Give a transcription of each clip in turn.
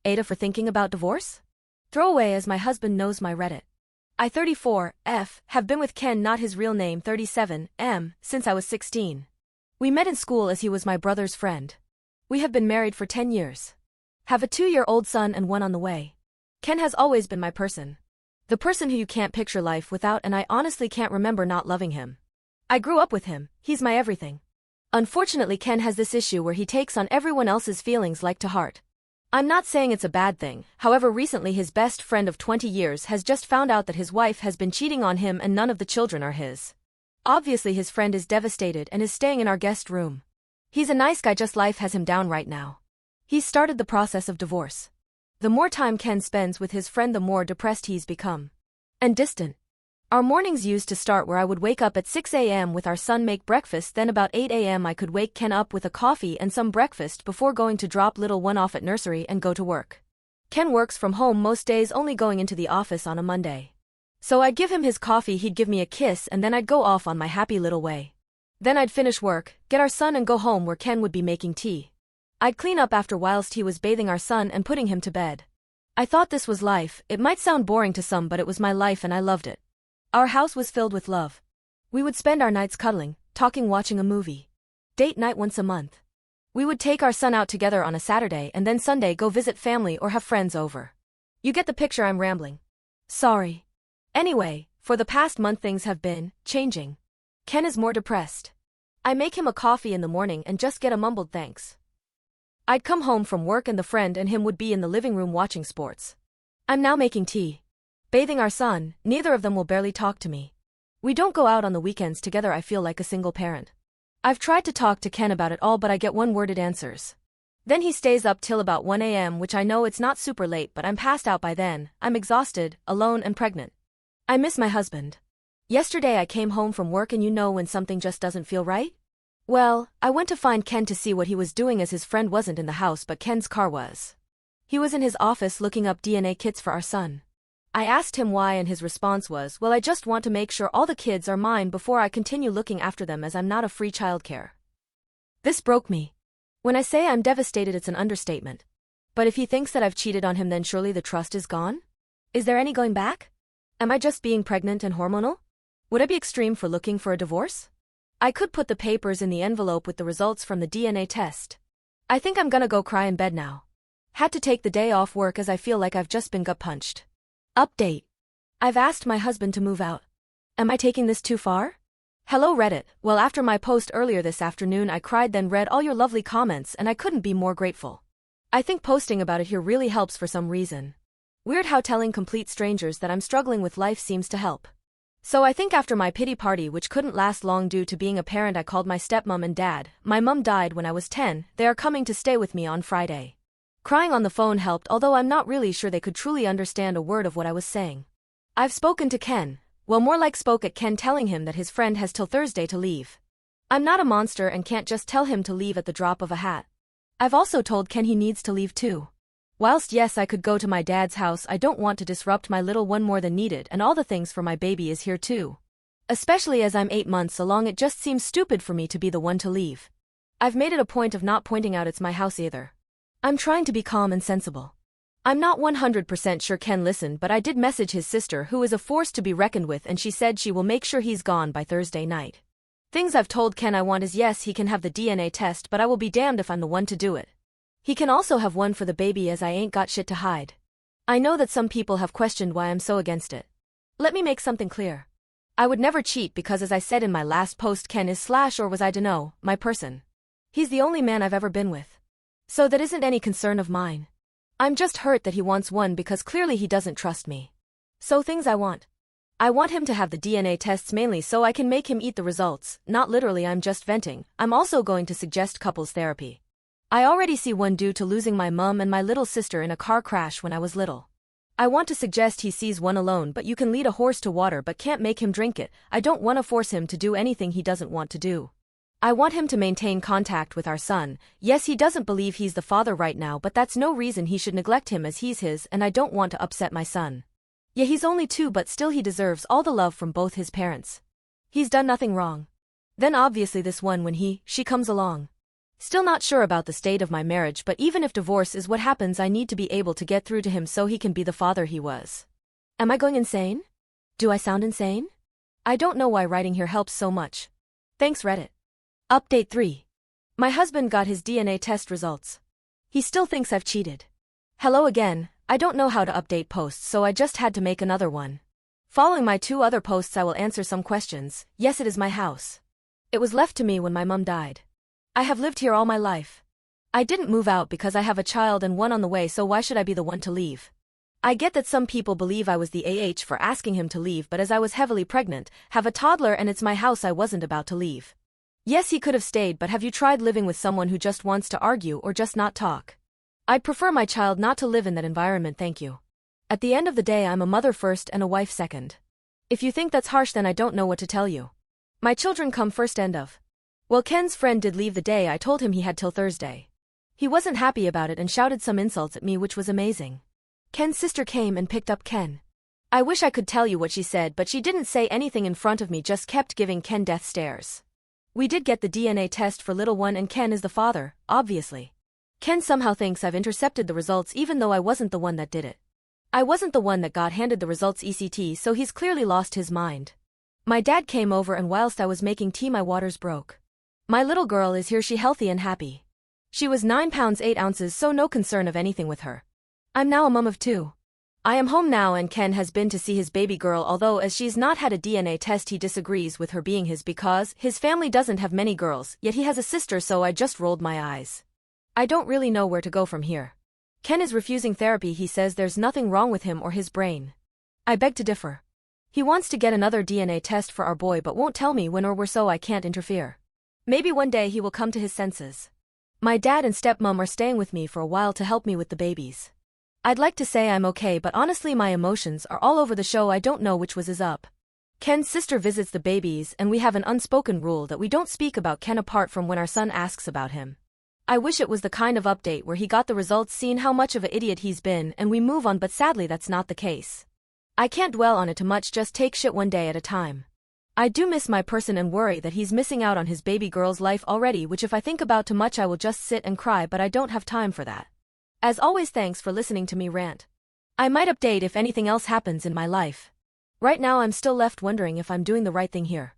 AITA for thinking about divorce? Throwaway as my husband knows my Reddit. I 34F have been with Ken, not his real name 37M, since I was 16. We met in school as he was my brother's friend. We have been married for 10 years. Have a 2-year-old son and one on the way. Ken has always been my person. The person who you can't picture life without, and I honestly can't remember not loving him. I grew up with him, he's my everything. Unfortunately, Ken has this issue where he takes on everyone else's feelings like to heart. I'm not saying it's a bad thing, however recently his best friend of 20 years has just found out that his wife has been cheating on him and none of the children are his. Obviously his friend is devastated and is staying in our guest room. He's a nice guy, just life has him down right now. He's started the process of divorce. The more time Ken spends with his friend, the more depressed he's become. And distant. Our mornings used to start where I would wake up at 6 a.m. with our son, make breakfast, then about 8 a.m. I could wake Ken up with a coffee and some breakfast before going to drop little one off at nursery and go to work. Ken works from home most days, only going into the office on a Monday. So I'd give him his coffee, he'd give me a kiss, and then I'd go off on my happy little way. Then I'd finish work, get our son and go home where Ken would be making tea. I'd clean up after whilst he was bathing our son and putting him to bed. I thought this was life. It might sound boring to some, but it was my life and I loved it. Our house was filled with love. We would spend our nights cuddling, talking, watching a movie. Date night once a month. We would take our son out together on a Saturday and then Sunday go visit family or have friends over. You get the picture, I'm rambling. Sorry. Anyway, for the past month things have been changing. Ken is more depressed. I make him a coffee in the morning and just get a mumbled thanks. I'd come home from work and the friend and him would be in the living room watching sports. I'm now making tea. Bathing our son, neither of them will barely talk to me. We don't go out on the weekends together, I feel like a single parent. I've tried to talk to Ken about it all but I get one-worded answers. Then he stays up till about 1 a.m. which I know it's not super late but I'm passed out by then, I'm exhausted, alone and pregnant. I miss my husband. Yesterday I came home from work and you know when something just doesn't feel right? Well, I went to find Ken to see what he was doing as his friend wasn't in the house but Ken's car was. He was in his office looking up DNA kits for our son. I asked him why and his response was, well, I just want to make sure all the kids are mine before I continue looking after them as I'm not a free childcare. This broke me. When I say I'm devastated it's an understatement. But if he thinks that I've cheated on him then surely the trust is gone? Is there any going back? Am I just being pregnant and hormonal? Would I be extreme for looking for a divorce? I could put the papers in the envelope with the results from the DNA test. I think I'm gonna go cry in bed now. Had to take the day off work as I feel like I've just been gut punched. Update. I've asked my husband to move out. Am I taking this too far? Hello Reddit. Well, after my post earlier this afternoon I cried, then read all your lovely comments and I couldn't be more grateful. I think posting about it here really helps for some reason. Weird how telling complete strangers that I'm struggling with life seems to help. So I think after my pity party, which couldn't last long due to being a parent, I called my stepmom and dad. My mom died when I was 10, they are coming to stay with me on Friday. Crying on the phone helped, although I'm not really sure they could truly understand a word of what I was saying. I've spoken to Ken, well more like spoke at Ken, telling him that his friend has till Thursday to leave. I'm not a monster and can't just tell him to leave at the drop of a hat. I've also told Ken he needs to leave too. Whilst yes I could go to my dad's house, I don't want to disrupt my little one more than needed, and all the things for my baby is here too. Especially as I'm 8 months along, it just seems stupid for me to be the one to leave. I've made it a point of not pointing out it's my house either. I'm trying to be calm and sensible. I'm not 100% sure Ken listened, but I did message his sister, who is a force to be reckoned with, and she said she will make sure he's gone by Thursday night. Things I've told Ken I want is yes, he can have the DNA test, but I will be damned if I'm the one to do it. He can also have one for the baby as I ain't got shit to hide. I know that some people have questioned why I'm so against it. Let me make something clear. I would never cheat because, as I said in my last post, Ken is or was I dunno, my person. He's the only man I've ever been with. So that isn't any concern of mine. I'm just hurt that he wants one because clearly he doesn't trust me. So things I want him to have the DNA tests mainly so I can make him eat the results, not literally. I'm just venting. I'm also going to suggest couples therapy. I already see one due to losing my mum and my little sister in a car crash when I was little. I want to suggest he sees one alone, but you can lead a horse to water but can't make him drink it. I don't want to force him to do anything he doesn't want to do. I want him to maintain contact with our son. Yes, he doesn't believe he's the father right now, but that's no reason he should neglect him as he's his, and I don't want to upset my son. Yeah, he's only 2, but still he deserves all the love from both his parents. He's done nothing wrong. Then obviously this one when she comes along. Still not sure about the state of my marriage, but even if divorce is what happens, I need to be able to get through to him so he can be the father he was. Am I going insane? Do I sound insane? I don't know why writing here helps so much. Thanks, Reddit. Update 3. My husband got his DNA test results. He still thinks I've cheated. Hello again. I don't know how to update posts, so I just had to make another one. Following my 2 other posts, I will answer some questions. Yes, it is my house. It was left to me when my mum died. I have lived here all my life. I didn't move out because I have a child and one on the way, so why should I be the one to leave? I get that some people believe I was the for asking him to leave, but as I was heavily pregnant, have a toddler, and it's my house, I wasn't about to leave. Yes, he could have stayed, but have you tried living with someone who just wants to argue or just not talk? I'd prefer my child not to live in that environment, thank you. At the end of the day, I'm a mother first and a wife second. If you think that's harsh, then I don't know what to tell you. My children come first, end of. Well, Ken's friend did leave the day I told him he had till Thursday. He wasn't happy about it and shouted some insults at me, which was amazing. Ken's sister came and picked up Ken. I wish I could tell you what she said, but she didn't say anything in front of me, just kept giving Ken death stares. We did get the DNA test for little one, and Ken is the father, obviously. Ken somehow thinks I've intercepted the results even though I wasn't the one that did it. I wasn't the one that got handed the results ECT, so he's clearly lost his mind. My dad came over, and whilst I was making tea, my waters broke. My little girl is here, she healthy and happy. She was 9 pounds 8 ounces, so no concern of anything with her. I'm now a mum of 2. I am home now, and Ken has been to see his baby girl, although as she's not had a DNA test he disagrees with her being his because his family doesn't have many girls, yet he has a sister, so I just rolled my eyes. I don't really know where to go from here. Ken is refusing therapy. He says there's nothing wrong with him or his brain. I beg to differ. He wants to get another DNA test for our boy but won't tell me when or where, so I can't interfere. Maybe one day he will come to his senses. My dad and stepmom are staying with me for a while to help me with the babies. I'd like to say I'm okay, but honestly my emotions are all over the show. I don't know which is up. Ken's sister visits the babies, and we have an unspoken rule that we don't speak about Ken apart from when our son asks about him. I wish it was the kind of update where he got the results, seen how much of an idiot he's been, and we move on, but sadly that's not the case. I can't dwell on it too much, just take shit one day at a time. I do miss my person and worry that he's missing out on his baby girl's life already, which if I think about too much I will just sit and cry, but I don't have time for that. As always, thanks for listening to me rant. I might update if anything else happens in my life. Right now I'm still left wondering if I'm doing the right thing here.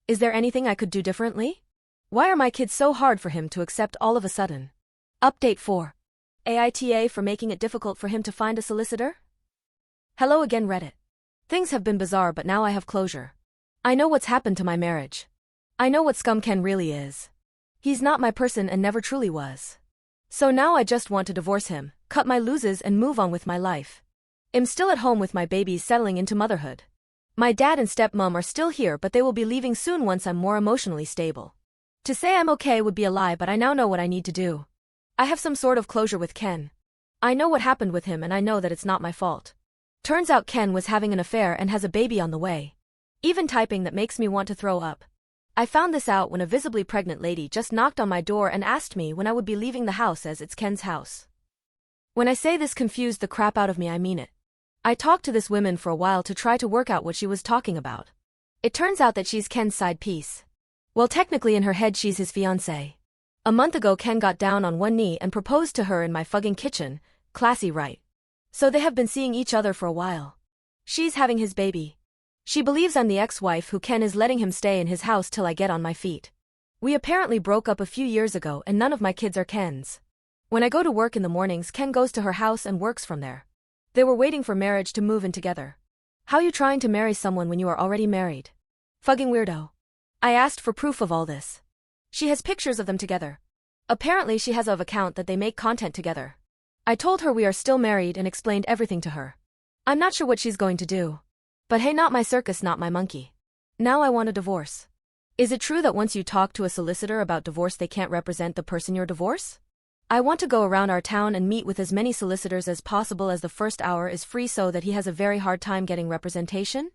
Is there anything I could do differently? Why are my kids so hard for him to accept all of a sudden? Update 4. AITA for making it difficult for him to find a solicitor? Hello again, Reddit. Things have been bizarre, but now I have closure. I know what's happened to my marriage. I know what scum Ken really is. He's not my person and never truly was. So now I just want to divorce him, cut my losses and move on with my life. I'm still at home with my babies, settling into motherhood. My dad and stepmom are still here, but they will be leaving soon once I'm more emotionally stable. To say I'm okay would be a lie, but I now know what I need to do. I have some sort of closure with Ken. I know what happened with him and I know that it's not my fault. Turns out Ken was having an affair and has a baby on the way. Even typing that makes me want to throw up. I found this out when a visibly pregnant lady just knocked on my door and asked me when I would be leaving the house, as it's Ken's house. When I say this confused the crap out of me, I mean it. I talked to this woman for a while to try to work out what she was talking about. It turns out that she's Ken's side piece. Well, technically in her head she's his fiancée. A month ago Ken got down on one knee and proposed to her in my fucking kitchen. Classy, right? So they have been seeing each other for a while. She's having his baby. She believes I'm the ex-wife who Ken is letting him stay in his house till I get on my feet. We apparently broke up a few years ago and none of my kids are Ken's. When I go to work in the mornings, Ken goes to her house and works from there. They were waiting for marriage to move in together. How you trying to marry someone when you are already married? Fucking weirdo. I asked for proof of all this. She has pictures of them together. Apparently she has an account that they make content together. I told her we are still married and explained everything to her. I'm not sure what she's going to do. But hey, not my circus, not my monkey. Now I want a divorce. Is it true that once you talk to a solicitor about divorce they can't represent the person you're divorcing? I want to go around our town and meet with as many solicitors as possible, as the first hour is free, so that he has a very hard time getting representation?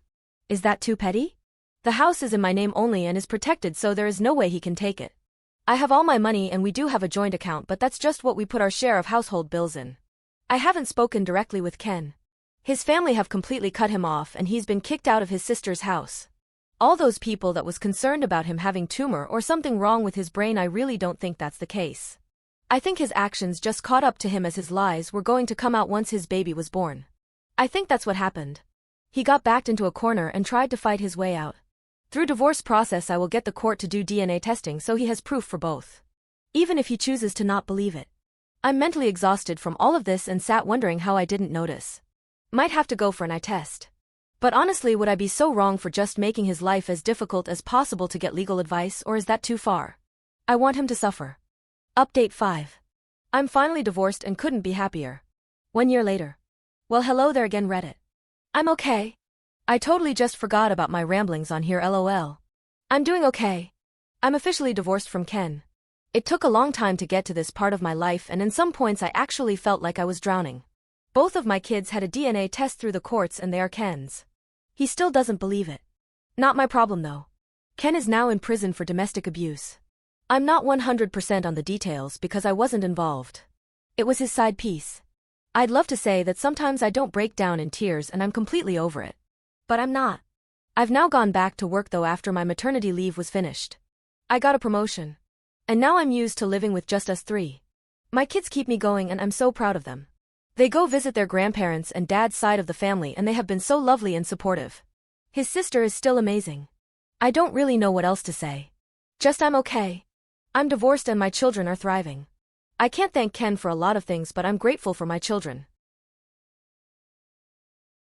Is that too petty? The house is in my name only and is protected, so there is no way he can take it. I have all my money and we do have a joint account, but that's just what we put our share of household bills in. I haven't spoken directly with Ken. His family have completely cut him off and he's been kicked out of his sister's house. All those people that was concerned about him having tumor or something wrong with his brain, I really don't think that's the case. I think his actions just caught up to him as his lies were going to come out once his baby was born. I think that's what happened. He got backed into a corner and tried to fight his way out. Through divorce process I will get the court to do DNA testing so he has proof for both. Even if he chooses to not believe it. I'm mentally exhausted from all of this and sat wondering how I didn't notice. Might have to go for an eye test. But honestly, would I be so wrong for just making his life as difficult as possible to get legal advice, or is that too far? I want him to suffer. Update 5. I'm finally divorced and couldn't be happier. 1 year later. Well, hello there again, Reddit. I'm okay. I totally just forgot about my ramblings on here, lol. I'm doing okay. I'm officially divorced from Ken. It took a long time to get to this part of my life, and in some points I actually felt like I was drowning. Both of my kids had a DNA test through the courts and they are Ken's. He still doesn't believe it. Not my problem though. Ken is now in prison for domestic abuse. I'm not 100% on the details because I wasn't involved. It was his side piece. I'd love to say that sometimes I don't break down in tears and I'm completely over it. But I'm not. I've now gone back to work though after my maternity leave was finished. I got a promotion. And now I'm used to living with just us 3. My kids keep me going and I'm so proud of them. They go visit their grandparents and dad's side of the family and they have been so lovely and supportive. His sister is still amazing. I don't really know what else to say. Just I'm okay. I'm divorced and my children are thriving. I can't thank Ken for a lot of things, but I'm grateful for my children.